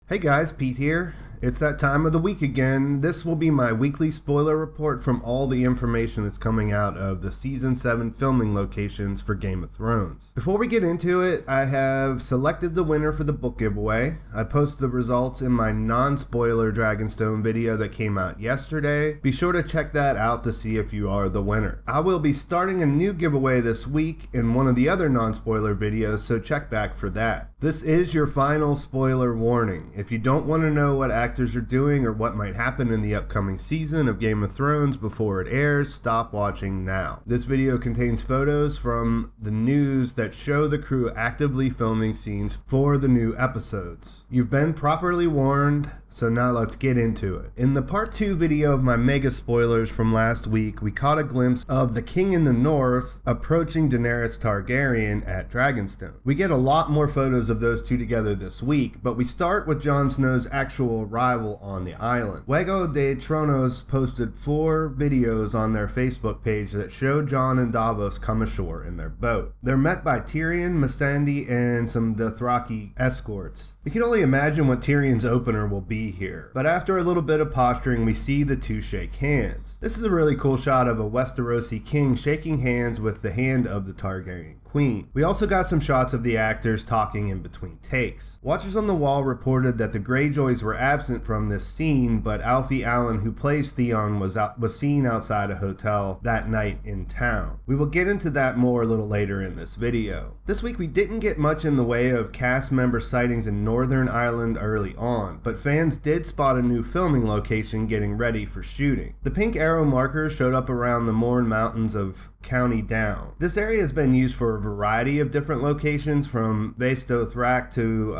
Hey guys, Pete here. It's that time of the week again. This will be my weekly spoiler report from all the information that's coming out of the Season 7 filming locations for Game of Thrones. Before we get into it, I have selected the winner for the book giveaway. I posted the results in my non-spoiler Dragonstone video that came out yesterday. Be sure to check that out to see if you are the winner. I will be starting a new giveaway this week in one of the other non-spoiler videos, so check back for that. This is your final spoiler warning. If you don't want to know what actors are doing or what might happen in the upcoming season of Game of Thrones before it airs, stop watching now. This video contains photos from the news that show the crew actively filming scenes for the new episodes. You've been properly warned, so now let's get into it. In the part 2 video of my mega spoilers from last week, we caught a glimpse of the King in the North approaching Daenerys Targaryen at Dragonstone. We get a lot more photos of those two together this week, but we start with Jon Snow's actual arrival on the island. Juego de Tronos posted 4 videos on their Facebook page that show Jon and Davos come ashore in their boat. They're met by Tyrion, Missandei, and some Dothraki escorts. You can only imagine what Tyrion's opener will be here, but after a little bit of posturing, we see the two shake hands. This is a really cool shot of a Westerosi king shaking hands with the hand of the Targaryen queen. We also got some shots of the actors talking in between takes. Watchers on the wall reported that the Greyjoys were absent from this scene, but Alfie Allen, who plays Theon, was seen outside a hotel that night in town. We will get into that more a little later in this video. This week we didn't get much in the way of cast member sightings in Northern Ireland early on, but fans did spot a new filming location getting ready for shooting. The pink arrow markers showed up around the Mourne Mountains of County Down. This area has been used for a variety of different locations, from Vastothrak to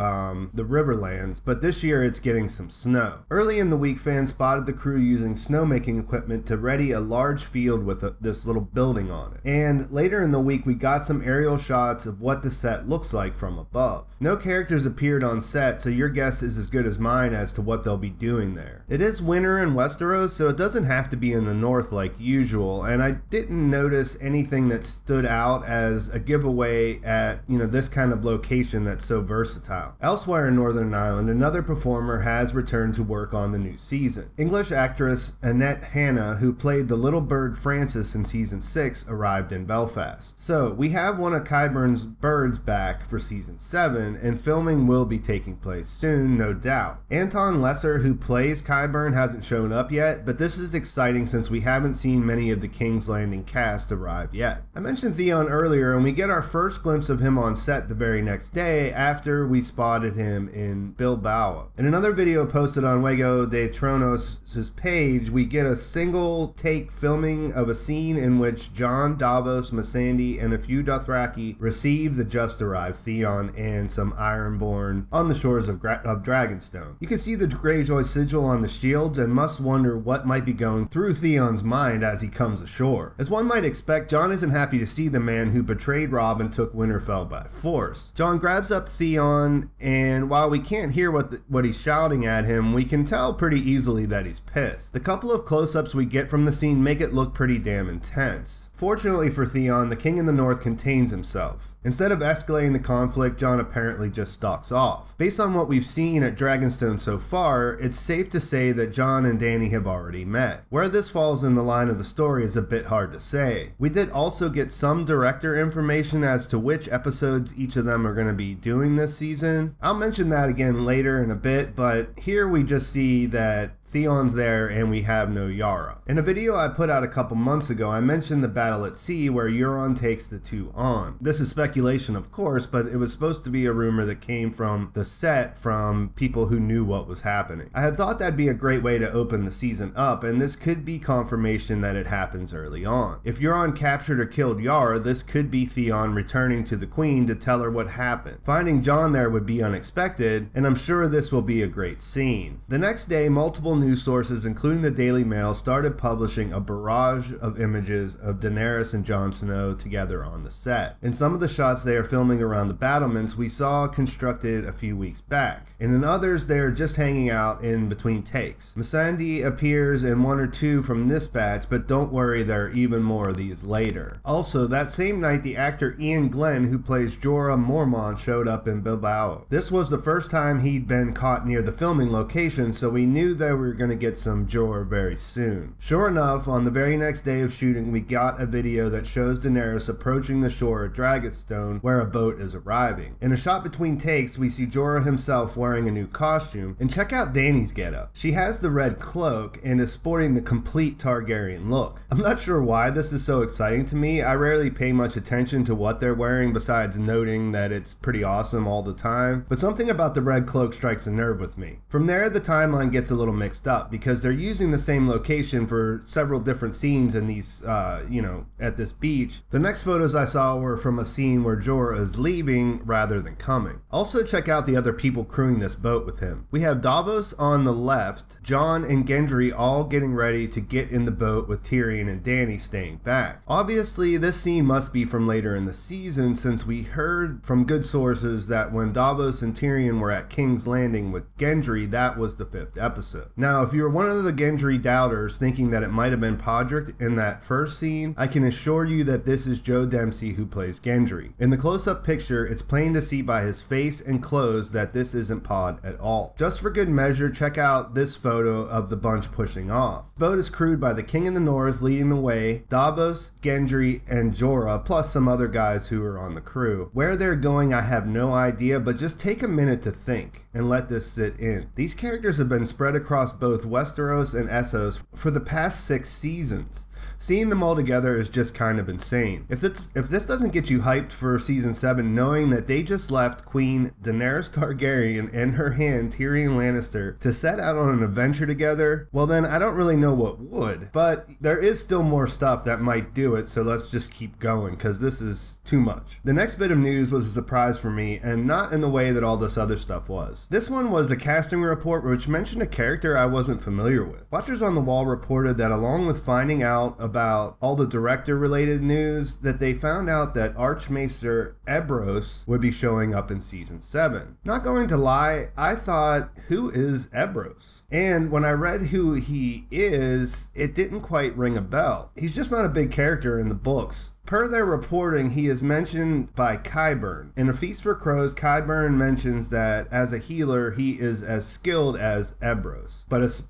the Riverlands, but this year it's getting some snow. Early in the week, fans spotted the crew using snowmaking equipment to ready a large field with this little building on it. And later in the week, we got some aerial shots of what the set looks like from above. No characters appeared on set, so your guess is as good as mine as to what they'll be doing there. It is winter in Westeros, so it doesn't have to be in the north like usual, and I didn't notice anything that stood out as a giveaway at, this kind of location that's so versatile. Elsewhere in Northern Ireland, another performer has returned to work on the new season. English actress Annette Hanna, who played the little bird Frances in season 6, arrived in Belfast. So we have one of Qyburn's birds back for season 7, and filming will be taking place soon, no doubt. Anton Lesser, who plays Qyburn, hasn't shown up yet, but this is exciting since we haven't seen many of the King's Landing cast arrive yet. I mentioned Theon earlier, and we get our first glimpse of him on set the very next day after we spotted him in Bilbao. In another video posted on Juego de Tronos' page, we get a single take filming of a scene in which Jon, Davos, Missandei, and a few Dothraki receive the just arrived Theon and some Ironborn on the shores of Dragonstone. You can see the Greyjoy sigil on the shields and must wonder what might be going through Theon's mind as he comes ashore. As one might expect, Jon isn't happy to see the man who betrayed Robb and took Winterfell by force. Jon grabs up Theon, and while we can't hear what he's shouting at him, we can tell pretty easily that he's pissed. The couple of close-ups we get from the scene make it look pretty damn intense. Fortunately for Theon, the King in the North contains himself. Instead of escalating the conflict, Jon apparently just stalks off. Based on what we've seen at Dragonstone so far, it's safe to say that Jon and Dany have already met. Where this falls in the line of the story is a bit hard to say. We did also get some director information as to which episodes each of them are going to be doing this season. I'll mention that again later in a bit, but here we just see that Theon's there and we have no Yara. In a video I put out a couple months ago, I mentioned the battle at sea where Euron takes the two on. This is speculation, of course, but it was supposed to be a rumor that came from the set from people who knew what was happening. I had thought that'd be a great way to open the season up, and this could be confirmation that it happens early on. If Euron captured or killed Yara, this could be Theon returning to the Queen to tell her what happened. Finding Jon there would be unexpected, and I'm sure this will be a great scene. The next day, multiple news sources, including the Daily Mail, started publishing a barrage of images of Daenerys and Jon Snow together on the set. In some of the shots they are filming around the battlements we saw constructed a few weeks back, and in others they are just hanging out in between takes. Missandei appears in one or two from this batch, but don't worry, there are even more of these later. Also, that same night the actor Ian Glenn, who plays Jorah Mormont, showed up in Bilbao. This was the first time he'd been caught near the filming location, so we knew that we were going to get some Jorah very soon. Sure enough, on the very next day of shooting we got a video that shows Daenerys approaching the shore at Dragonstone, where a boat is arriving. In a shot between takes we see Jorah himself wearing a new costume, and check out Dany's getup. She has the red cloak and is sporting the complete Targaryen look. I'm not sure why this is so exciting to me. I rarely pay much attention to what they're wearing besides noting that it's pretty awesome all the time, but something about the red cloak strikes a nerve with me. From there the timeline gets a little mixed up because they're using the same location for several different scenes in these, at this beach. The next photos I saw were from a scene where Jorah is leaving rather than coming. Also check out the other people crewing this boat with him. We have Davos on the left, Jon and Gendry all getting ready to get in the boat with Tyrion and Dany staying back. Obviously this scene must be from later in the season since we heard from good sources that when Davos and Tyrion were at King's Landing with Gendry, that was the 5th episode. Now if you're one of the Gendry doubters thinking that it might have been Podrick in that first scene, I can assure you that this is Joe Dempsey who plays Gendry. In the close-up picture, it's plain to see by his face and clothes that this isn't Pod at all. Just for good measure, check out this photo of the bunch pushing off. The boat is crewed by the King in the North leading the way, Davos, Gendry, and Jorah, plus some other guys who are on the crew. Where they're going I have no idea, but just take a minute to think and let this sit in. These characters have been spread across both Westeros and Essos for the past 6 seasons. Seeing them all together is just kind of insane. If this doesn't get you hyped for season 7, knowing that they just left Queen Daenerys Targaryen and her hand Tyrion Lannister to set out on an adventure together, well then I don't really know what would. But there is still more stuff that might do it, so let's just keep going because this is too much. The next bit of news was a surprise for me, and not in the way that all this other stuff was. This one was a casting report which mentioned a character I wasn't familiar with. Watchers on the Wall reported that along with finding out about all the director related news, that they found out that Archmaester Ebrose would be showing up in season 7. Not going to lie, I thought, who is Ebrose? And when I read who he is, it didn't quite ring a bell. He's just not a big character in the books. Per their reporting, he is mentioned by Qyburn. In A Feast for Crows, Qyburn mentions that as a healer, he is as skilled as Ebrose,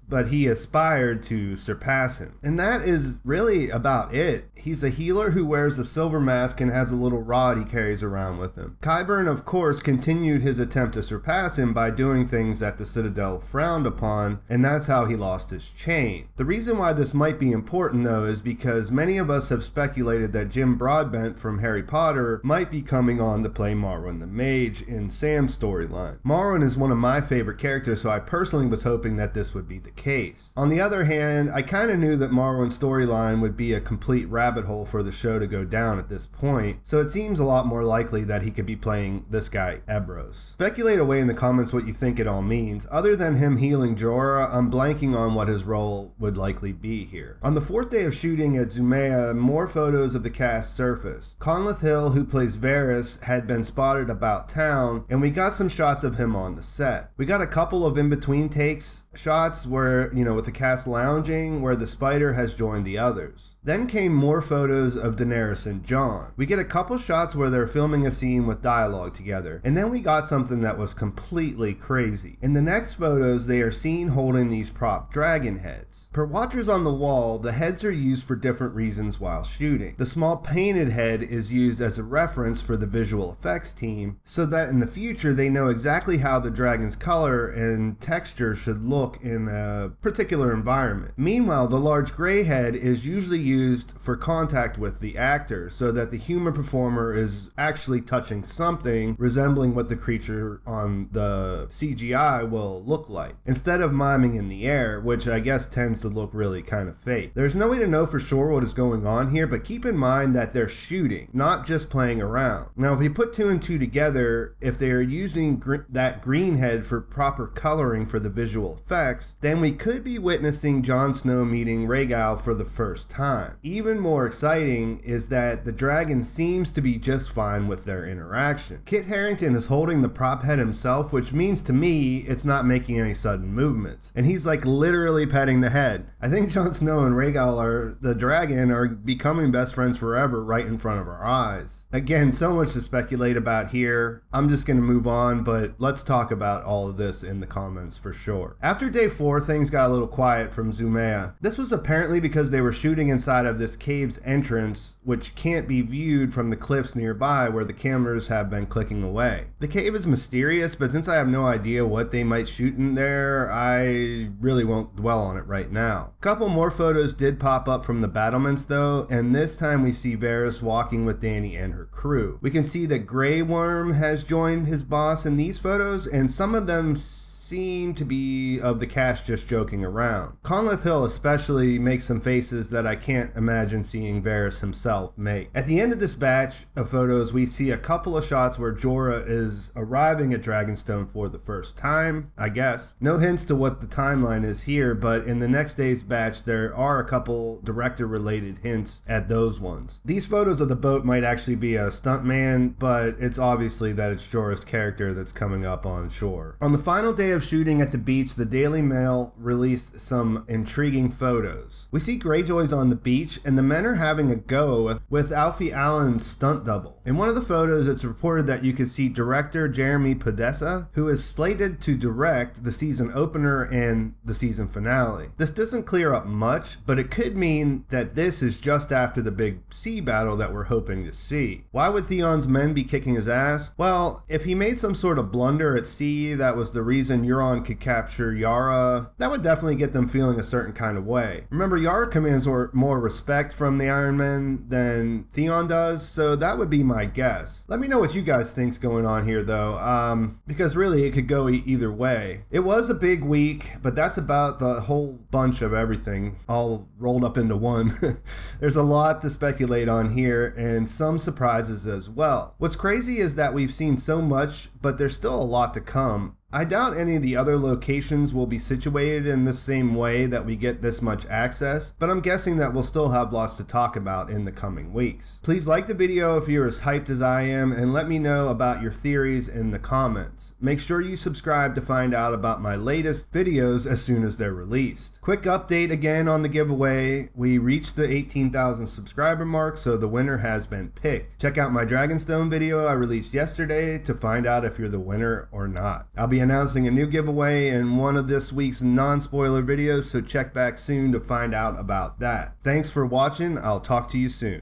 but he aspired to surpass him. And that is really about it. He's a healer who wears a silver mask and has a little rod he carries around with him. Qyburn, of course, continued his attempt to surpass him by doing things that the Citadel frowned upon, and that's how he lost his chain. The reason why this might be important, though, is because many of us have speculated that Jim Broadbent from Harry Potter might be coming on to play Marwin the Mage in Sam's storyline. Marwin is one of my favorite characters, so I personally was hoping that this would be the case. On the other hand, I kind of knew that Marwin's storyline would be a complete rabbit hole for the show to go down at this point, so it seems a lot more likely that he could be playing this guy Ebrose. Speculate away in the comments what you think it all means. Other than him healing Jorah, I'm blanking on what his role would likely be here. On the 4th day of shooting at Zumaya, more photos of the cast surfaced. Conleth Hill, who plays Varys, had been spotted about town, and we got some shots of him on the set. We got a couple of in-between takes shots where, with the cast lounging, where the spider has joined the others. Then came more photos of Daenerys and Jon. We get a couple shots where they're filming a scene with dialogue together, and then we got something that was completely crazy. In the next photos, they are seen holding these prop dragon heads. Per Watchers on the Wall, the heads are used for different reasons while shooting. The small painted head is used as a reference for the visual effects team, so that in the future they know exactly how the dragon's color and texture should look in a particular environment. Meanwhile, the large gray head is usually used for contact with the actor, so that the human performer is actually touching something resembling what the creature on the CGI will look like, instead of miming in the air, which I guess tends to look really kind of fake. There's no way to know for sure what is going on here, but keep in mind sign that they're shooting, not just playing around. Now, if we put 2 and 2 together, if they are using that green head for proper coloring for the visual effects, then we could be witnessing Jon Snow meeting Rhaegal for the first time. Even more exciting is that the dragon seems to be just fine with their interaction. Kit Harington is holding the prop head himself, which means to me it's not making any sudden movements. And he's like literally petting the head. I think Jon Snow and Rhaegal, the dragon, are becoming best friends forever right in front of our eyes. Again, so much to speculate about here. I'm just going to move on, but let's talk about all of this in the comments for sure. After day 4, things got a little quiet from Zumaya. This was apparently because they were shooting inside of this cave's entrance, which can't be viewed from the cliffs nearby where the cameras have been clicking away. The cave is mysterious, but since I have no idea what they might shoot in there, I really won't dwell on it right now. A couple more photos did pop up from the battlements though, and this time we see Varys walking with Dany and her crew. We can see that Grey Worm has joined his boss in these photos, and some of them seem to be of the cast just joking around. Conleth Hill especially makes some faces that I can't imagine seeing Varys himself make. At the end of this batch of photos, we see a couple of shots where Jorah is arriving at Dragonstone for the first time, I guess. No hints to what the timeline is here, but in the next day's batch, there are a couple director-related hints at those ones. These photos of the boat might actually be a stuntman, but it's obviously that it's Jorah's character that's coming up on shore. On the final day of shooting at the beach, the Daily Mail released some intriguing photos. We see Greyjoys on the beach, and the men are having a go with Alfie Allen's stunt double. In one of the photos, it's reported that you could see director Jeremy Podesa, who is slated to direct the season opener and the season finale. This doesn't clear up much, but it could mean that this is just after the big sea battle that we're hoping to see. Why would Theon's men be kicking his ass? Well, if he made some sort of blunder at sea that was the reason Euron could capture Yara, that would definitely get them feeling a certain kind of way. Remember, Yara commands more respect from the Iron Men than Theon does, so that would be my guess. Let me know what you guys think's going on here though, because really it could go either way. It was a big week, but that's about the whole bunch of everything all rolled up into one. There's a lot to speculate on here and some surprises as well. What's crazy is that we've seen so much, but there's still a lot to come. I doubt any of the other locations will be situated in the same way that we get this much access, but I'm guessing that we'll still have lots to talk about in the coming weeks. Please like the video if you're as hyped as I am, and let me know about your theories in the comments. Make sure you subscribe to find out about my latest videos as soon as they're released. Quick update again on the giveaway. We reached the 18,000 subscriber mark, so the winner has been picked. Check out my Dragonstone video I released yesterday to find out if you're the winner or not. I'll be announcing a new giveaway in one of this week's non-spoiler videos, so check back soon to find out about that. Thanks for watching. I'll talk to you soon.